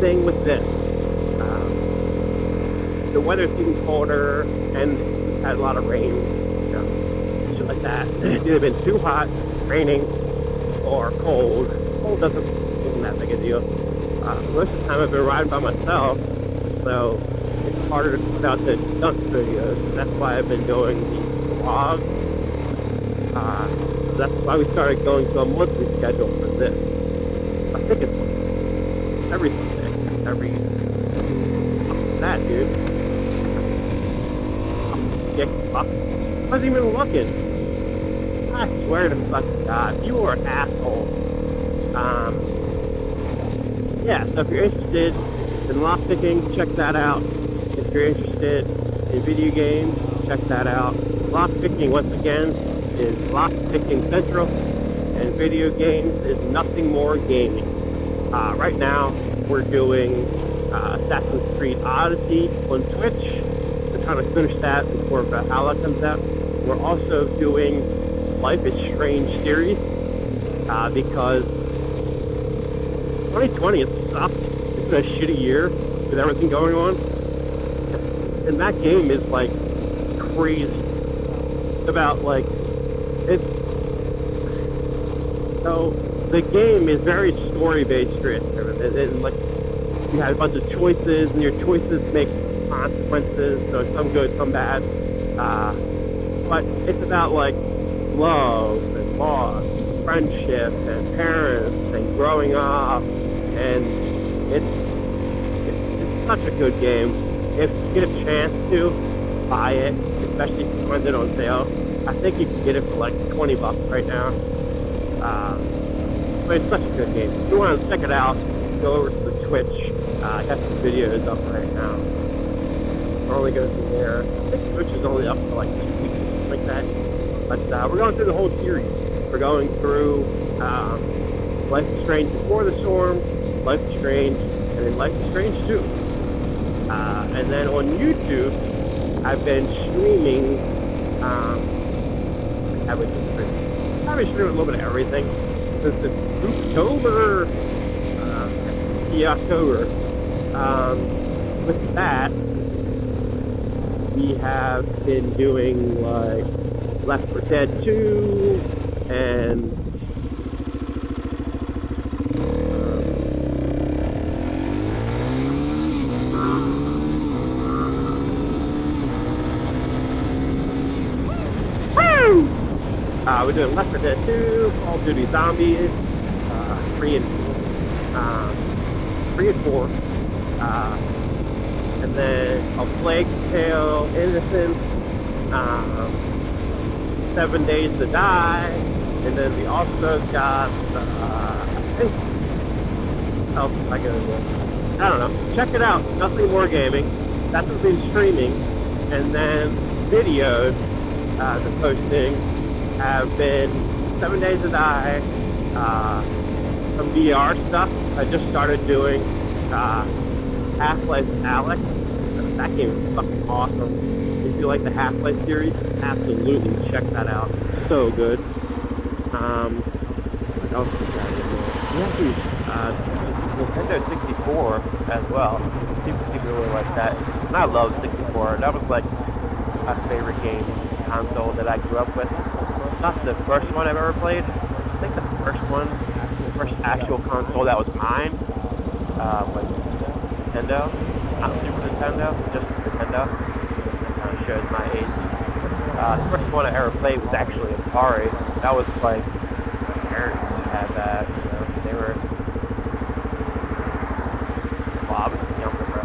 thing with this, the weather's getting colder, and we've had a lot of rain, you know, shit like that. It's either been too hot, raining, or cold. Cold isn't that big a deal. Most of the time I've been riding by myself, so it's harder to put out the stunt videos. That's why I've been doing the vlogs. That's why we started going to a monthly schedule for this. I think it's every Sunday, every that dude. I wasn't even looking. I swear to fucking God, you are an asshole. Yeah, so if you're interested in lockpicking, check that out. If you're interested in video games, check that out. Lockpicking, once again, is Lockpicking Central, and video games is Nothing More Gaming. Right now, we're doing Assassin's Creed Odyssey on Twitch. We're trying to finish that before Valhalla comes out. We're also doing Life is Strange series, because 2020 has sucked. It's been a shitty year with everything going on. And that game is like crazy. It's about like, so the game is very story-based driven, and like you have a bunch of choices, and your choices make consequences, so some good, some bad. But it's about like love and loss, friendship and parents and growing up, and it's such a good game. If you get a chance to buy it, especially if you find it on sale, I think you can get it for like $20 right now. But it's such a good game. If you want to check it out, go over to the Twitch. I got some videos up right now. We're only going through there. I think Twitch is only up for like 2 weeks or something like that. But we're going through the whole series. We're going through Life is Strange Before the Storm, Life is Strange, and then Life is Strange 2. And then on YouTube, I've been streaming, I've been streaming a little bit of everything since it's October, October. With that, we have been doing like Left 4 Dead 2, and we're doing Left 4 Dead 2, Call of Duty Zombies, 3 and 4, and then A Plague Tale, Innocence, 7 Days to Die, and then we also got, I think, I don't know, check it out, Nothing More Gaming. That's what we've been streaming, and then videos, the posting have been 7 Days to Die, some VR stuff. I just started doing Half-Life Alyx. That game is fucking awesome. If you like the Half-Life series, absolutely check that out. So good. What else is that in there? We actually, Nintendo 64 as well. People really like that. And I love 64. That was like my favorite game console that I grew up with. Not the first one I've ever played. I think the first actual console that was mine was Nintendo. Not Super Nintendo, just Nintendo. That kind of shows my age. The first one I ever played was actually Atari. That was like, my parents had that, you know, they were, well, I was younger, bro.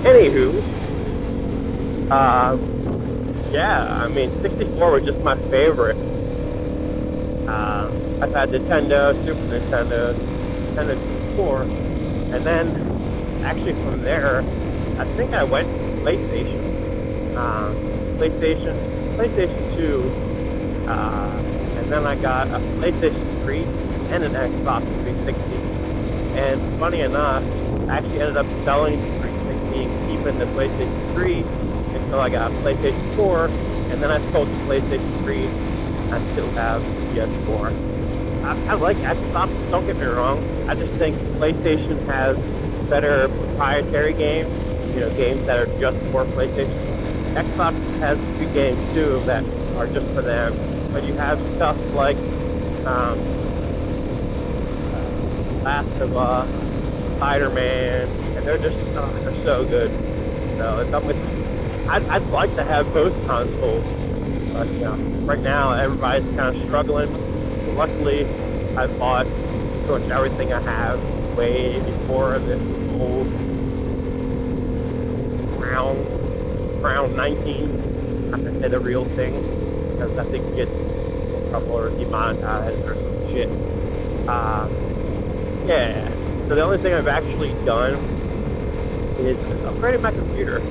Anywho, yeah, I mean, 64 was just my favorite. I've had Nintendo, Super Nintendo, Nintendo 64, and then, actually from there, I think I went to PlayStation. PlayStation 2, and then I got a PlayStation 3 and an Xbox 360. And funny enough, I actually ended up selling the 360 and keeping the PlayStation 3 until I got a PlayStation 4, and then I sold the PlayStation 3. I still have PS4. I like Xbox, don't get me wrong. I just think PlayStation has better proprietary games, games that are just for PlayStation. Xbox has a few games too that are just for them, but you have stuff like Last of Us, Spider-Man, and they're just they're so good. So I'd like to have both consoles, but right now everybody's kind of struggling. So luckily, I bought pretty much everything I have way before this old Crown 19. I'm gonna say the real thing because I think you get in trouble or demonetized or some shit. Yeah. So the only thing I've actually done is upgraded my computer.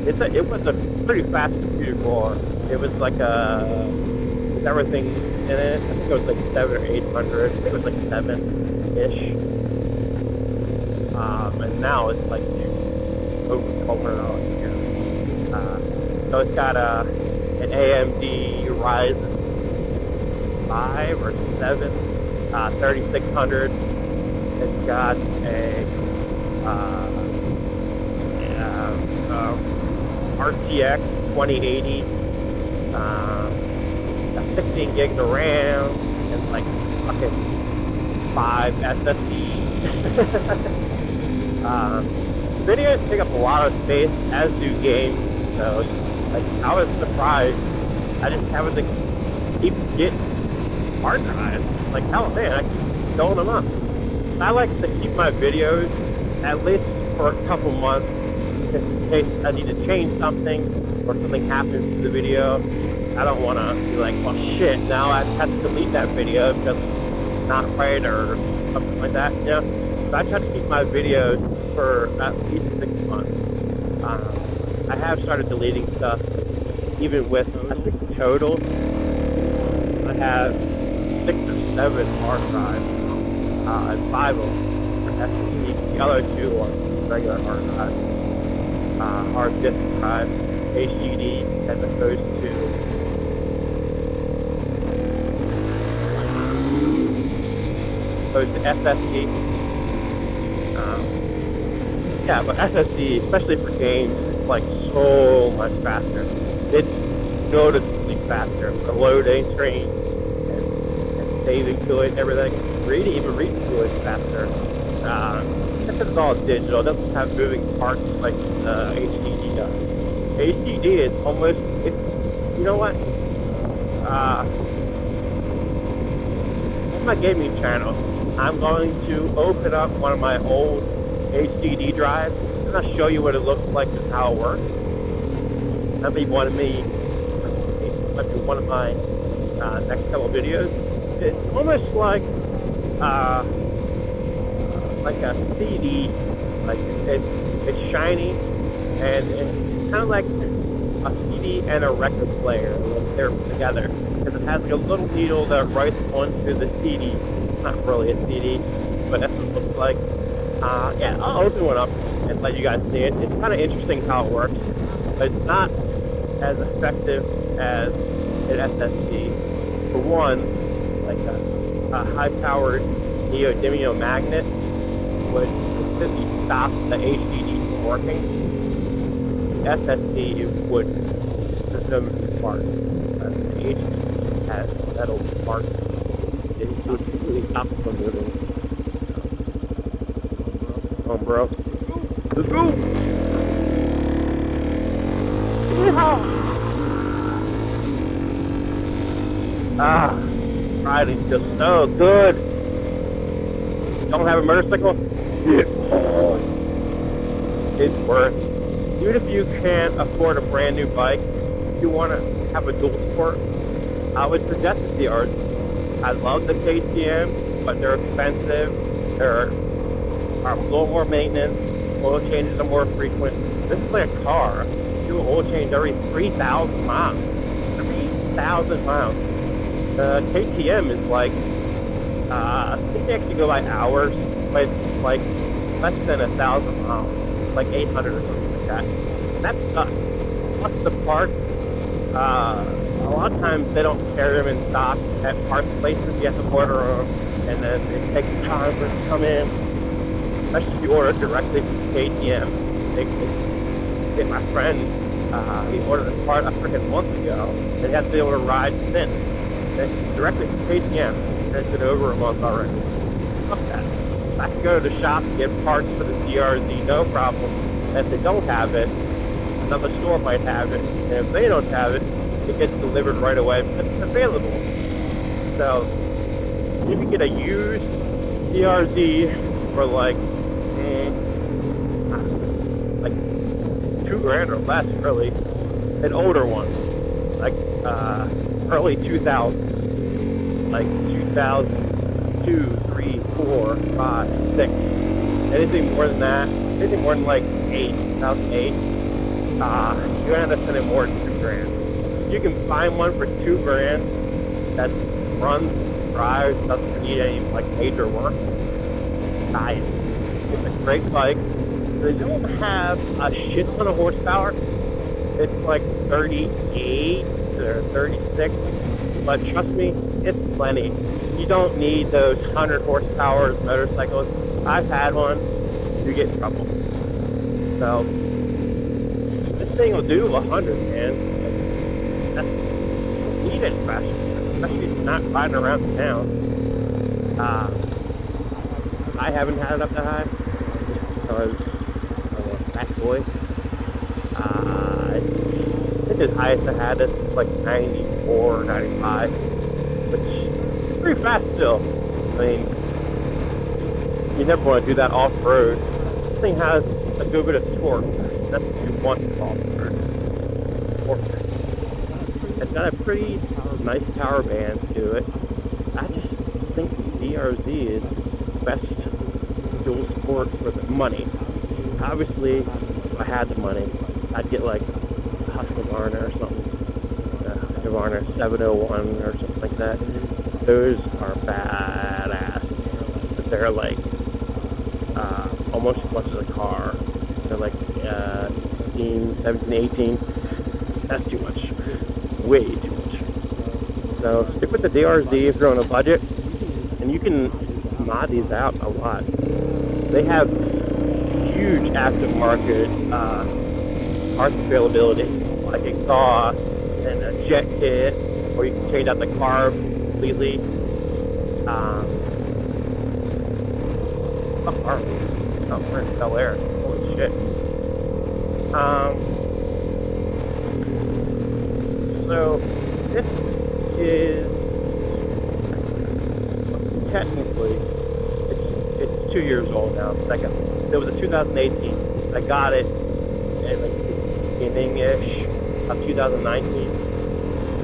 It was a pretty fast computer for. It was like with everything in it. I think it was like 700 or 800. I think it was like 7-ish. And now it's like over here. So it's got an AMD Ryzen 5 or 7, 3600. It's got a RTX 2080, got 16 gigs of RAM, and like fucking 5 SSDs. Videos take up a lot of space, as do games, so like I was surprised. I just happened to keep getting hard drives. Like, hell man, I keep filling them up. I like to keep my videos at least for a couple months, just in case I need to change something or something happens to the video. I don't want to be like, well shit, now I have to delete that video because it's not right or something like that, So I try to keep my videos for at least 6 months. I have started deleting stuff, even with, I think, total. I have 6 or 7 hard drives, and 5 of them are SSD. The other 2 are regular hard drives, hard disk drives, HDD, as opposed to SSD. Yeah, but SSD, especially for games, is like so much faster. It's noticeably faster for loading screen and saving to it and everything. Even reading to it is faster. Because it's all digital, it doesn't have moving parts like HDD does. HDD is almost, you know what? On my gaming channel, I'm going to open up one of my old HDD drives, and I'll show you what it looks like and how it works. That'll be one of my next couple of videos. It's almost like a CD, like it's shiny, and it's kind of like a CD and a record player when they're together, because it has like a little needle that writes onto the CD. It's not really a CD, but that's what it looks like. Yeah, I'll open one up and let you guys see it. It's kind of interesting how it works, but it's not as effective as an SSD. For one, like a high-powered neodymium magnet would completely stop the HDD from working. The SSD would resume spark. The HDD has metal spark. It would completely stop it from moving. Come on, bro. Let's go! Riding's just so good. Don't have a motorcycle? It's worth. Even if you can't afford a brand new bike, if you want to have a dual sport, I would suggest the CRs. I love the KTM, but they're expensive. They're a little more maintenance. Oil changes are more frequent. This is like a car. You do an oil change every 3,000 miles. 3,000 miles. The KTM is like, I think they actually go by hours, but it's like less than 1,000 miles. It's like 800 or something like that. and that sucks. Plus the parts, a lot of times they don't carry them in stock at parts places. You have to order them, and then it takes time for it to come in. Especially if you order it directly from KTM. My friend, he ordered a part a freaking month ago, and he hasn't been able to ride since. It's directly from KTM, and it's been over a month already. Fuck that. I can go to the shop and get parts for the DRZ, no problem. And if they don't have it, another store might have it. And if they don't have it, it gets delivered right away because it's available. So, you can get a used DRZ for like $2,000 or less, really. An older one, like early 2000s, like 2002, 3, 4, 5, 6. Anything more than that, anything more than like 2008, you're gonna end up spending more than $2,000. If you can find one for $2,000 that runs, drives, doesn't need any like major work, buy it. It's a great bike. They don't have a shit ton of horsepower. It's like 38 or 36, but trust me, it's plenty. You don't need those 100 horsepower motorcycles. I've had one. You get in trouble. So this thing will do 100, man. That's, you don't need it, especially if you're not riding around town. I haven't had it up that high because I'm a fat boy. I think the highest I had it was like 94, 95, which is pretty fast still. I mean, you never want to do that off-road. This thing has a good bit of torque. That's what you want off-road. Torque. It's got a pretty nice power band to it. I just think the DRZ is the best dual sport for the money. Obviously, if I had the money, I'd get like a Husqvarna or something. Husqvarna 701 or something like that. Those are badass. But they're like almost as much as a car. They're like 16, 17, 18. That's too much. Way too much. So stick with the DRZ if you're on a budget. And you can mod these out a lot. They have huge aftermarket parts availability, like exhaust and a jet kit, or you can change out the carb completely. We're in Bel Air. Holy shit. So this is technically it's 2 years old now. It was a 2018. I got it in like the beginning-ish of 2019.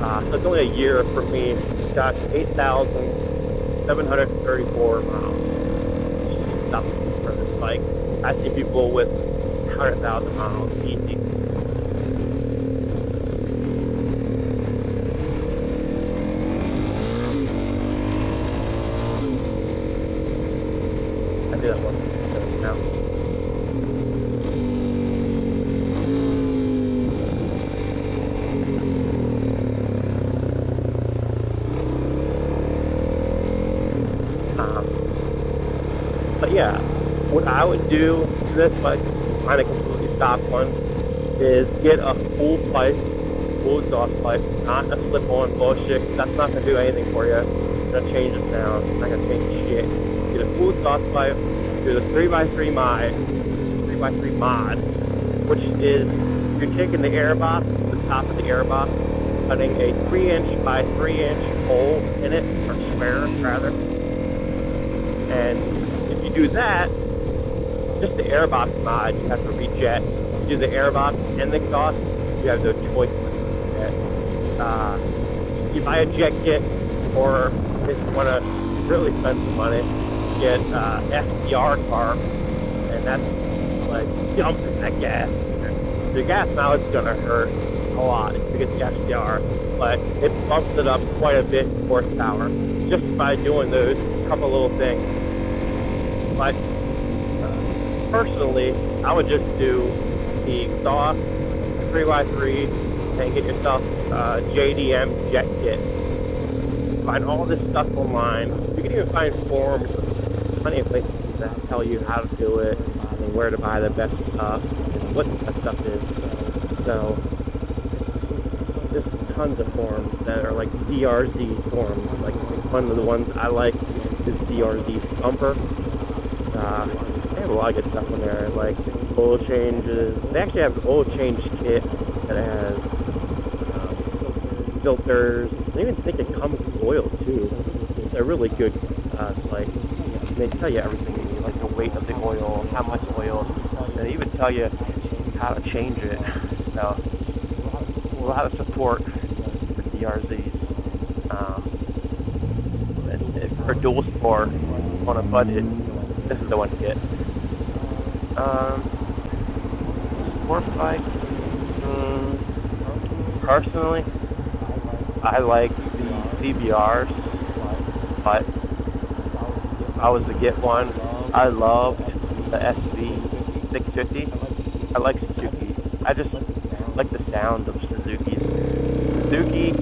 So it's only a year for me. It's got 8,734 miles. Which is nothing for this bike. I see people with 100,000 miles easy. I do that one now. But yeah, what I would do to this bike, find a completely stock one, is get a full pipe, full exhaust pipe, not a slip-on bullshit. That's not going to do anything for you. It's going to change the sound. It's not going to change shit. Get a full exhaust pipe, do the 3x3 mod, which is you're taking the air box, the top of the air box, putting a 3" by 3" hole in it, or square rather, and if you do that, just the airbox mod, you have to rejet. You do the airbox and the exhaust, you have no choice but to rejet. You buy a jet kit, or if you want to really spend some money, you get SDR carb, and that's like dumping that gas. The gas mileage is going to hurt a lot if you get the SDR, but it bumps it up quite a bit in horsepower just by doing those couple little things. But personally, I would just do the exhaust 3x3 and get yourself JDM jet kit. Find all this stuff online. You can even find forums with plenty of places that tell you how to do it and where to buy the best stuff and what the best stuff is. So there's tons of forums that are like DRZ forums. Like one of the ones I like is DRZ Thumper. They have a lot of good stuff on there, like oil changes. They actually have an oil change kit that has filters. I even think it comes with oil too. It's a really good site. And they tell you everything you need, like the weight of the oil, how much oil, and they even tell you how to change it. So a lot of support for DRZs. And for dual sport on a budget, this is the one to get. Sport bike. Personally, I like the CBRs, but if I was to get one, I loved the SV650. I like Suzuki. I just like the sound of Suzuki's. Suzuki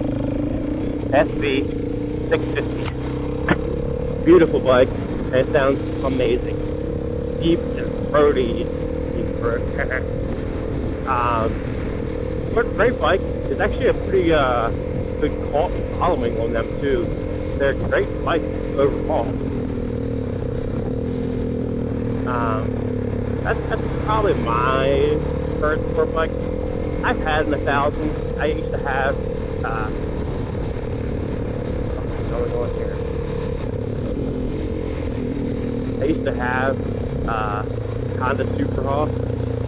SV650. Beautiful bike, and it sounds amazing. Deep and throaty. But great bike. There's actually a pretty good following on them too. They're great bikes overall. That's probably my first sport bike. I've had an 1000. I used to have what's going on here? I used to have Honda SuperMoto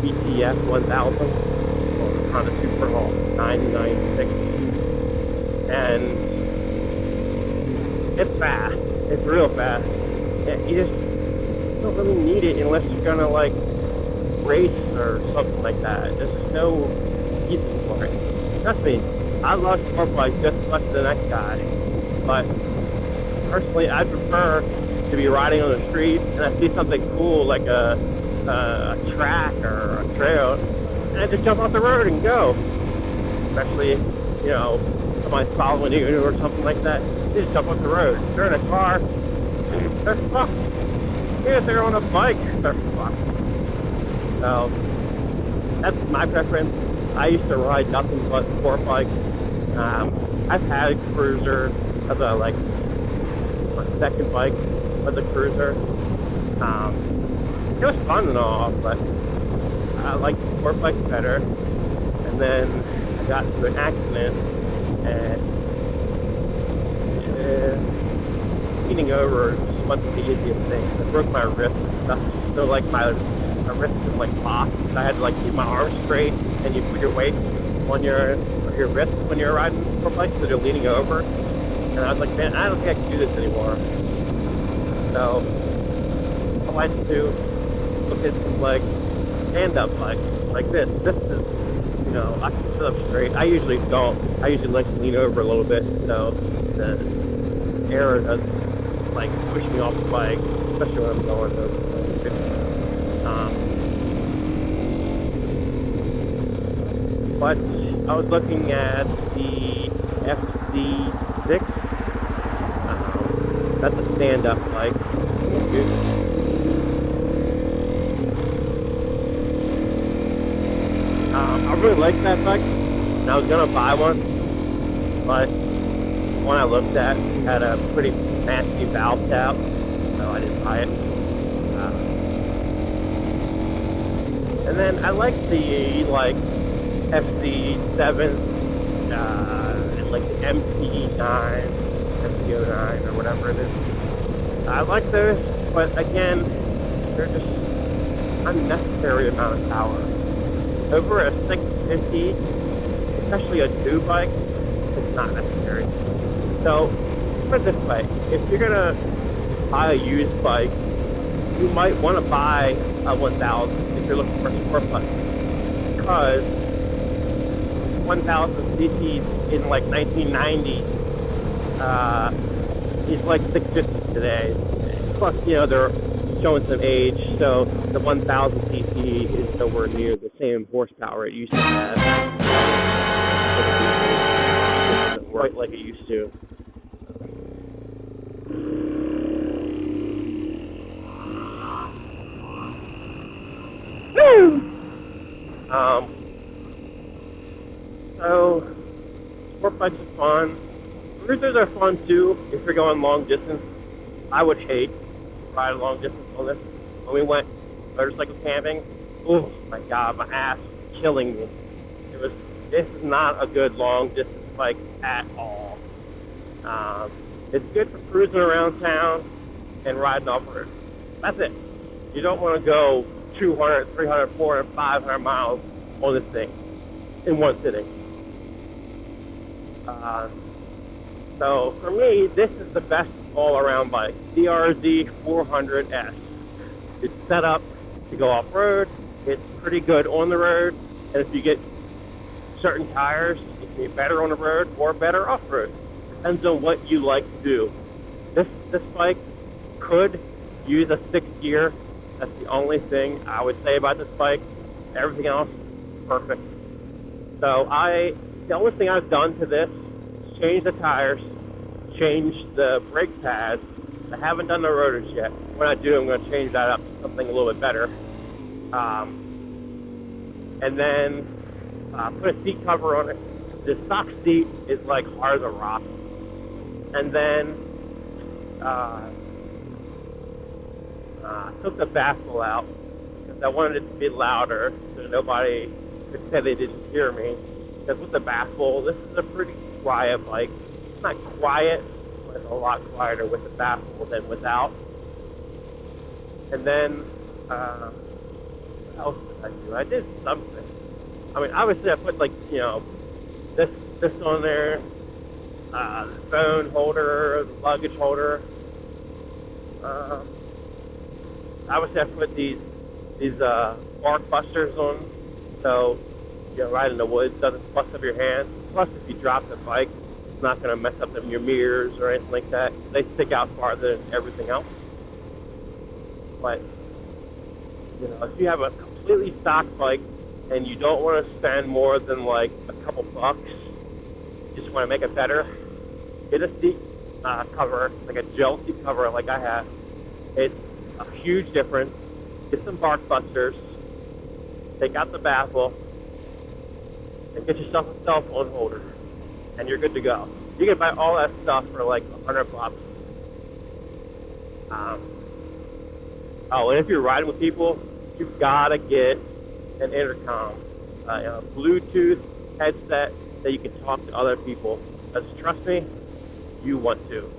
BTF 1000 or Honda SuperMoto 996, and it's fast. It's real fast. You just don't really need it unless you're gonna like race or something like that. There's no reason for it. Trust me, I love sport bikes just as much as the next guy, but personally, I prefer to be riding on the street and I see something cool like a track or a trail, and I just jump off the road and go. Especially, you know, somebody's following you or something like that. You just jump off the road. If you're in a car, they're fucked. Even if they're on a bike, they're fucked. So, that's my preference. I used to ride nothing but sport bikes. I've had a cruiser as a, like, my second bike was a cruiser. It was fun and all, but I liked sport bikes better. And then I got into an accident, and leaning over just wasn't the easiest thing. I broke my wrist and stuff. So like my wrist was like locked. I had to like keep my arms straight, and you put your weight on your wrist when you're riding sport bikes because you're leaning over. And I was like, man, I don't think I can do this anymore. So I went to look at some like stand-up bikes like this. This is, you know, I can sit up straight. I usually don't. I usually like to lean over a little bit so the air doesn't like push me off the bike, especially when I'm going those like 50. But I was looking at the FC6. That's a stand-up bike. I really like that bike, and I was gonna buy one, but the one I looked at had a pretty nasty valve tap, so I didn't buy it. And then I like the like FC7, and like the MT9, MT09 or whatever it is. I like those, but again, they're just unnecessary amount of power. Over a 650, especially a new bike, it's not necessary. So, put it this way, if you're going to buy a used bike, you might want to buy a 1000 if you're looking for a sport bike. Because 1000 cc in like 1990 is like 650 today. Plus, you know, they're showing some age, so the 1000 cc is nowhere near the same horsepower it used to have. It doesn't work like it used to. Woo! So sport bikes are fun. Cruisers are fun too if you're going long distance. I would hate to ride long distance on this. When we went motorcycle camping, oh my god, my ass was killing me. This is not a good long distance bike at all. It's good for cruising around town and riding off-road. That's it. You don't want to go 200, 300, 400, 500 miles on this thing in one sitting. So for me, this is the best all-around bike, DRZ 400S. It's set up to go off-road. It's pretty good on the road, and if you get certain tires, it can be better on the road or better off-road. Depends on what you like to do. This bike could use a 6th gear. That's the only thing I would say about this bike. Everything else, perfect. So the only thing I've done to this is change the tires, change the brake pads. I haven't done the rotors yet. When I do, I'm going to change that up to something a little bit better. And then put a seat cover on it. The stock seat is like hard as a rock. And then took the baffle out because I wanted it to be louder so nobody could say they didn't hear me. Because with the baffle, this is a pretty quiet bike. It's not quiet, but it's a lot quieter with the baffle than without. And then, what else did I do? I did something. I mean, obviously I put this on there, the phone holder, the luggage holder. Obviously I put these bark busters on, so riding in the woods doesn't bust up your hands. Plus, if you drop the bike, it's not going to mess up your mirrors or anything like that. They stick out farther than everything else. But if you have a completely stock bike and you don't want to spend more than like a couple bucks, you just want to make it better, get a seat cover, like a gel seat cover like I have. It's a huge difference. Get some bark busters, take out the baffle, and get yourself a cell phone holder, and you're good to go. You can buy all that stuff for like $100. And if you're riding with people, you've got to get an intercom, a Bluetooth headset that you can talk to other people. Because trust me, you want to.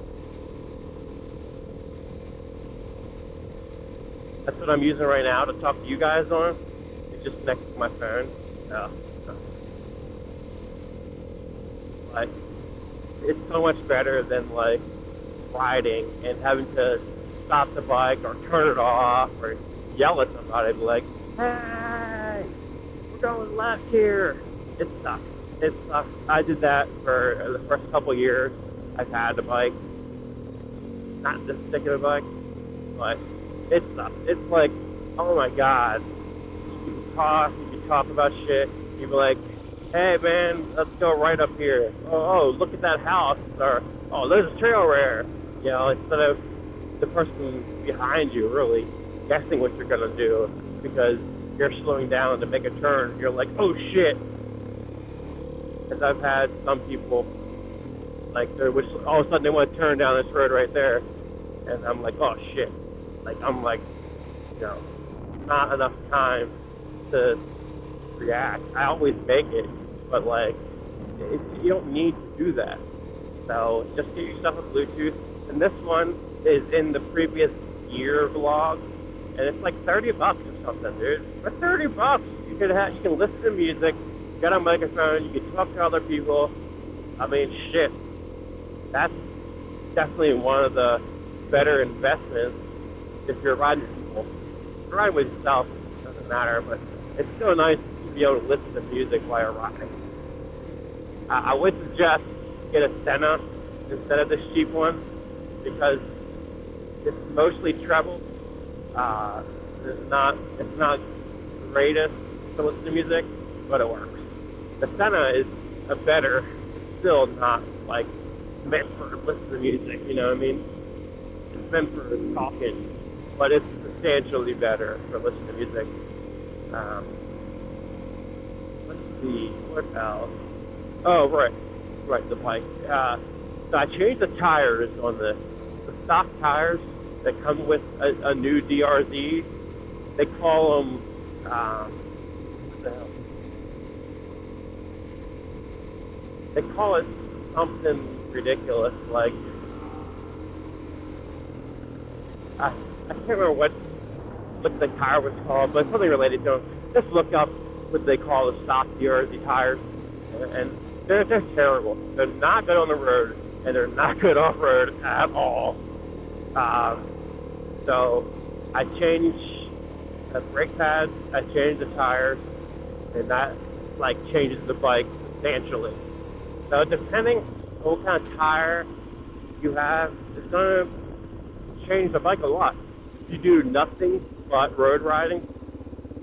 That's what I'm using right now to talk to you guys on. It's just next to my phone. But it's so much better than like riding and having to stop the bike or turn it off or yell at somebody like, hey, we're going left here. It sucks. It sucks. I did that for the first couple years I've had the bike. Not this particular bike, but it sucks. It's like, oh my god. You can talk about shit. You be like, hey man, let's go right up here. Oh, look at that house. Or, oh, there's a trail there. Instead of the person behind you really guessing what you're going to do because you're slowing down to make a turn. You're like, oh shit. Because I've had some people, like, which all of a sudden they want to turn down this road right there. And I'm like, oh shit. Like, I'm like, not enough time to react. I always make it, but like, you don't need to do that. So just get yourself a Bluetooth. And this one is in the previous year vlog, and it's like $30 or something, dude. For $30, you can listen to music, get a microphone, you can talk to other people. I mean, shit. That's definitely one of the better investments if you're riding with people. If you're riding with yourself, it doesn't matter, but it's still nice to be able to listen to music while you're riding. I would suggest get a Senna instead of this cheap one because it's mostly treble. It's not the greatest to listen to music, but it works. The Senna is a better, still not like meant for listening to music, you know what I mean? It's meant for talking, but it's substantially better for listening to music. Let's see, what else? Oh, right, the bike. So I changed the tires on the stock tires that come with a new DRZ. They call them, what the hell? They call it something ridiculous, like, I can't remember what the tire was called, but something related to them. Just look up what they call the stock DRZ tires, and they're terrible. They're not good on the road, and they're not good off-road at all. So I changed the brake pads, I changed the tires, and that like changes the bike substantially. So depending on what kind of tire you have, it's going to change the bike a lot. If you do nothing but road riding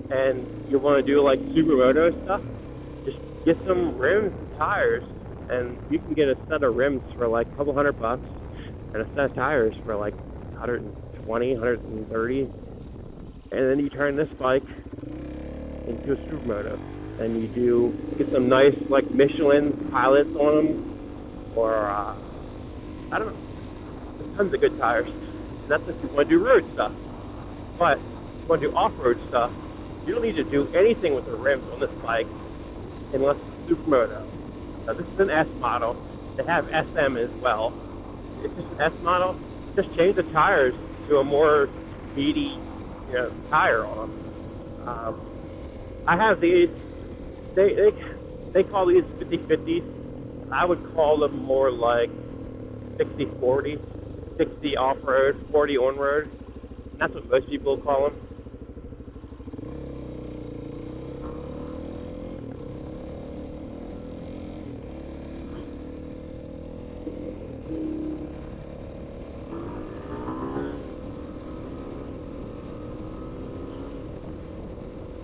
and you want to do like SuperMoto stuff, just get some rims and tires, and you can get a set of rims for like a couple $100 and a set of tires for like 120, 130, and then you turn this bike into a SuperMoto, and you get some nice like Michelin pilots on them, or I don't know, there's tons of good tires, and that's if you want to do road stuff. But if you want to do off-road stuff, you don't need to do anything with the rims on this bike unless it's SuperMoto. Now this is an S model. They have SM as well. It's just an S model. Just change the tires to a more meaty, tire on them. I have these. They call these 50/50s. I would call them more like 60/40, 60 off-road, 40 on-road. That's what most people call them.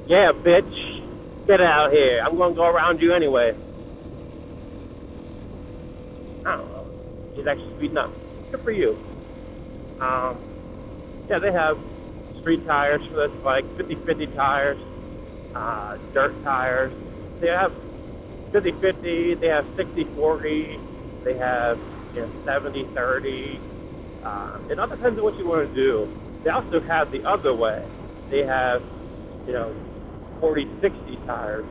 Yeah, bitch. Get out here. I'm going to go around you anyway. I don't know. She's actually speeding up. Good for you. Yeah, they have street tires for this bike, 50/50 tires, dirt tires. They have 50/50, they have 60/40, they have 70/30. It all depends on what you want to do. They also have the other way. They have, 40/60 tires,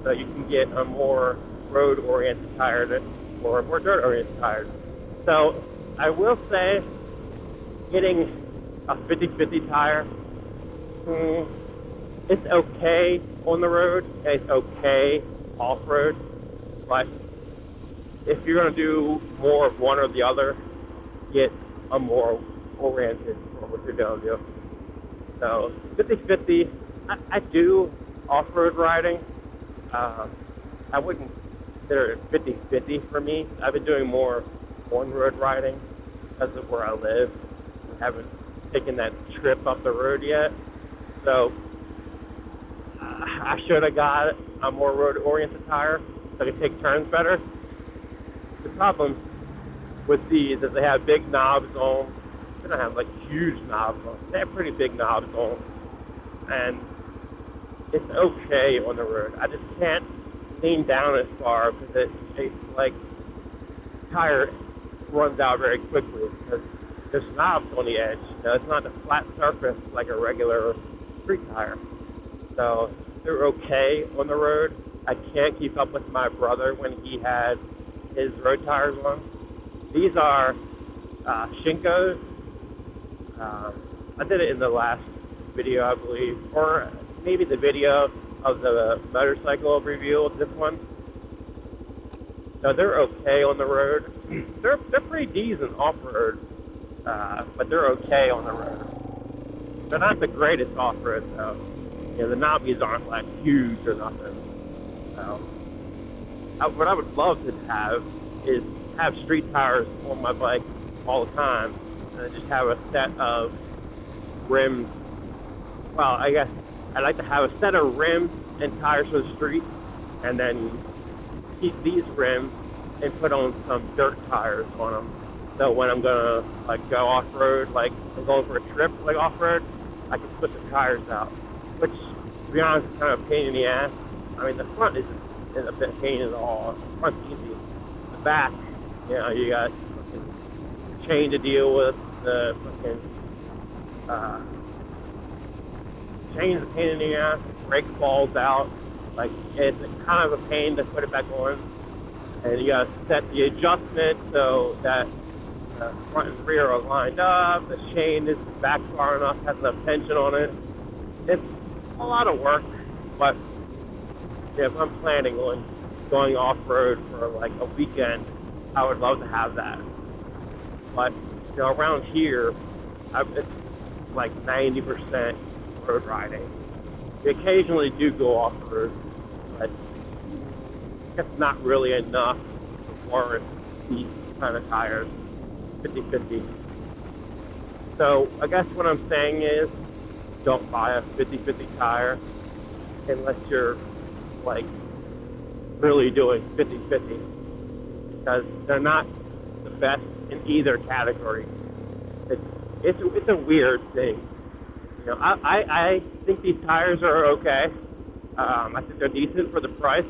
so you can get a more road-oriented tire or a more dirt-oriented tire. So I will say getting a 50/50 tire, it's okay on the road, and it's okay off-road, but if you're going to do more of one or the other, get a more oriented for what you're going to do. So 50/50, I do off-road riding. I wouldn't consider it 50/50 for me. I've been doing more on-road riding because of where I live. I haven't taken that trip up the road yet. So I should have got a more road-oriented tire so I could take turns better. The problem with these is they have big knobs on. They don't have like huge knobs on. They have pretty big knobs on. And it's okay on the road. I just can't lean down as far because it's like tire runs out very quickly because there's knobs on the edge. It's not a flat surface like a regular street tire. So they're okay on the road. I can't keep up with my brother when he had his road tires on. These are Shinkos. I did it in the last video, I believe, or maybe the video of the motorcycle review of this one. So they're okay on the road. They're pretty decent off-road, but they're okay on the road. They're not the greatest off-road, though. The knobbies aren't like huge or nothing. So what I would love to have is have street tires on my bike all the time, and then just have a set of rims. Well, I guess I'd like to have a set of rims and tires for the street, and then keep these rims and put on some dirt tires on them. So when I'm gonna like go off road, like I'm going for a trip like off road, I can put the tires out. Which, to be honest, is kind of a pain in the ass. I mean, the front isn't a bit of pain at all. The front's easy. The back, you got fucking chain to deal with. The fucking chain's a pain in the ass. Brake falls out. Like, it's kind of a pain to put it back on. And you gotta set the adjustment so that the front and rear are lined up. The chain is back far enough, has enough tension on it. It's a lot of work, but if I'm planning on going off-road for like a weekend, I would love to have that. But, around here, it's like 90% road riding. We occasionally do go off-road, but it's not really enough to warrant these kind of tires, 50/50. So I guess what I'm saying is, don't buy a 50/50 tire unless you're like really doing 50/50, because they're not the best in either category. It's a weird thing. I think these tires are okay. I think they're decent for the price.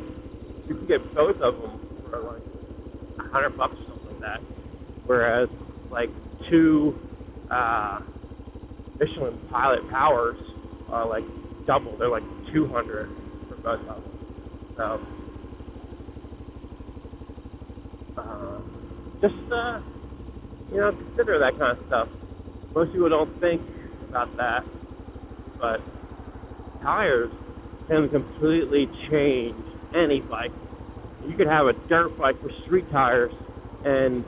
You can get both of them for like $100 or something like that. Whereas like two Michelin Pilot Powers are like double. They're like $200 for both of them. So just consider that kind of stuff. Most people don't think about that, but tires can completely change any bike. You could have a dirt bike with street tires, and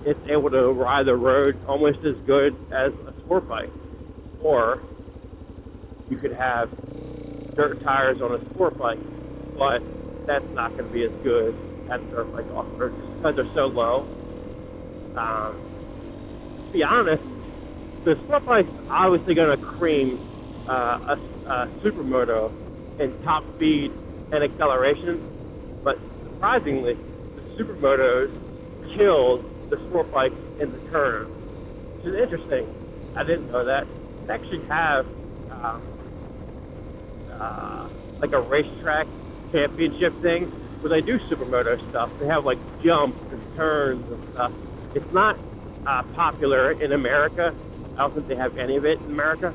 it's able to ride the road almost as good as a sport bike. Or you could have dirt tires on a sport bike, but that's not going to be as good as a dirt bike off-road just because they're so low. To be honest, the sport bike's obviously going to cream a SuperMoto in top speed and acceleration, but surprisingly, the SuperMotos killed the sport bikes in the turn, which is interesting. I didn't know that. They actually have like a racetrack championship thing where they do Supermoto stuff. They have like jumps and turns and stuff. It's not popular in America. I don't think they have any of it in America.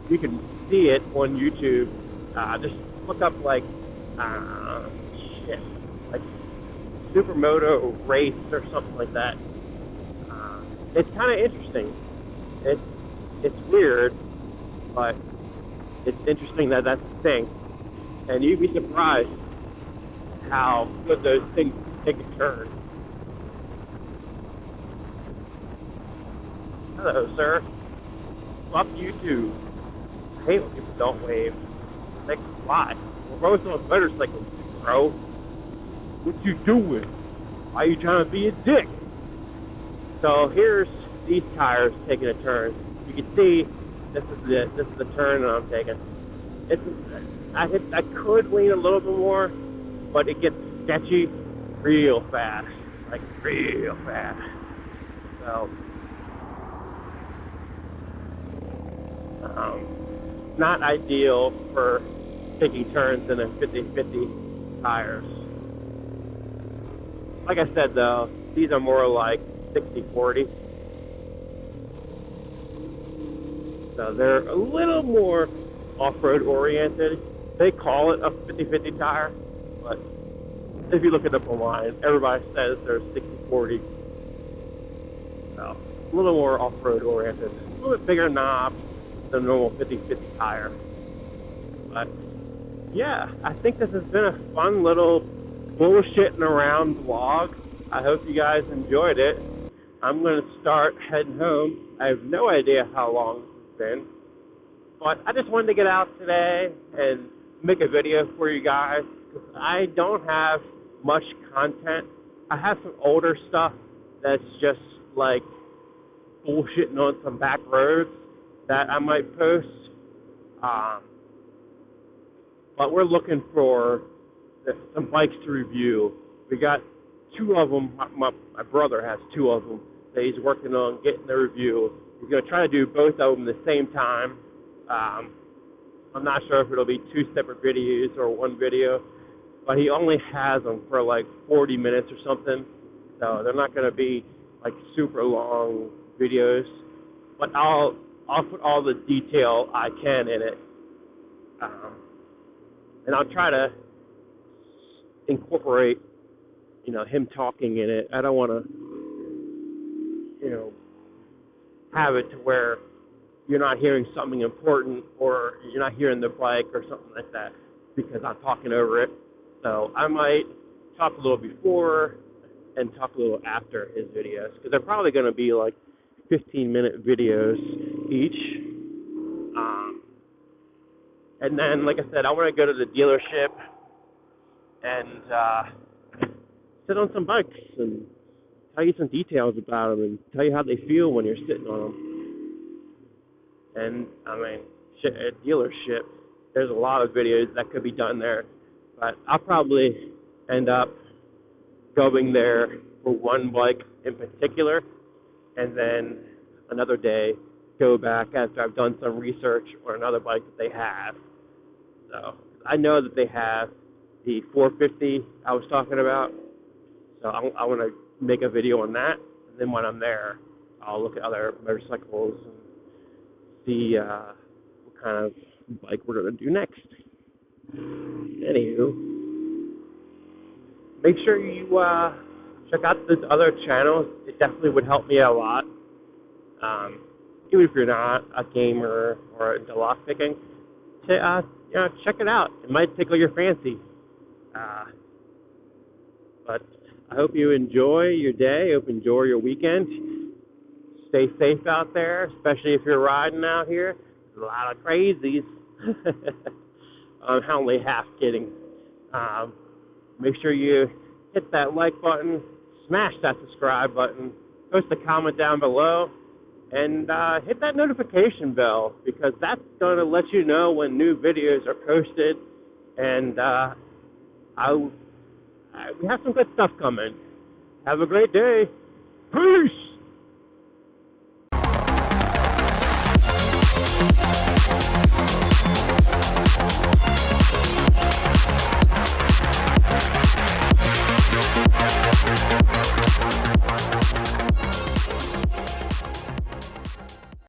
You can see it on YouTube. Just look up like like Supermoto race or something like that. It's kind of interesting. It's weird, but it's interesting that that's a thing. And you'd be surprised how good those things take a turn. Hello, sir. Fuck you too. I hate when people don't wave. Like, why? We're both on motorcycles, bro. What you doing? Why are you trying to be a dick? So here's these tires taking a turn. You can see this is the turn that I'm taking. I could lean a little bit more, but it gets sketchy real fast, like real fast. So not ideal for taking turns in a 50/50 tires. Like I said, though, these are more like 60/40. So they're a little more off-road oriented. They call it a 50/50 tire, but if you look it up online, everybody says they're 60/40. So a little more off-road oriented. A little bit bigger knobs than a normal 50/50 tire. But yeah, I think this has been a fun little bullshitting around vlog. I hope you guys enjoyed it. I'm going to start heading home. I have no idea how long it's been, but I just wanted to get out today and make a video for you guys. I don't have much content. I have some older stuff that's just like bullshitting on some back roads that I might post. but we're looking for some bikes to review. We got 2 of them. My brother has 2 of them that he's working on getting the review. He's going to try to do both of them at the same time. I'm not sure if it'll be 2 separate videos or 1 video, but he only has them for like 40 minutes or something, so they're not going to be like super long videos. But I'll put all the detail I can in it, and I'll try to incorporate, him talking in it. I don't want to, have it to where you're not hearing something important or you're not hearing the bike or something like that because I'm talking over it. So I might talk a little before and talk a little after his videos because they're probably going to be like 15-minute videos each. And then, like I said, I want to go to the dealership and sit on some bikes and tell you some details about them and tell you how they feel when you're sitting on them. And, I mean, at dealership, there's a lot of videos that could be done there. But I'll probably end up going there for one bike in particular, and then another day go back after I've done some research on another bike that they have. So I know that they have the 450 I was talking about, so I want to make a video on that, and then when I'm there, I'll look at other motorcycles and see what kind of bike we're going to do next. Anywho, make sure you check out the other channels. It definitely would help me out a lot. Even if you're not a gamer or into lockpicking, check it out. It might tickle your fancy. But I hope you enjoy your day. I hope you enjoy your weekend. Stay safe out there, especially if you're riding out here. There's a lot of crazies. I'm only half kidding. Make sure you hit that like button, smash that subscribe button, post a comment down below, and hit that notification bell because that's going to let you know when new videos are posted. And we have some good stuff coming. Have a great day. Peace!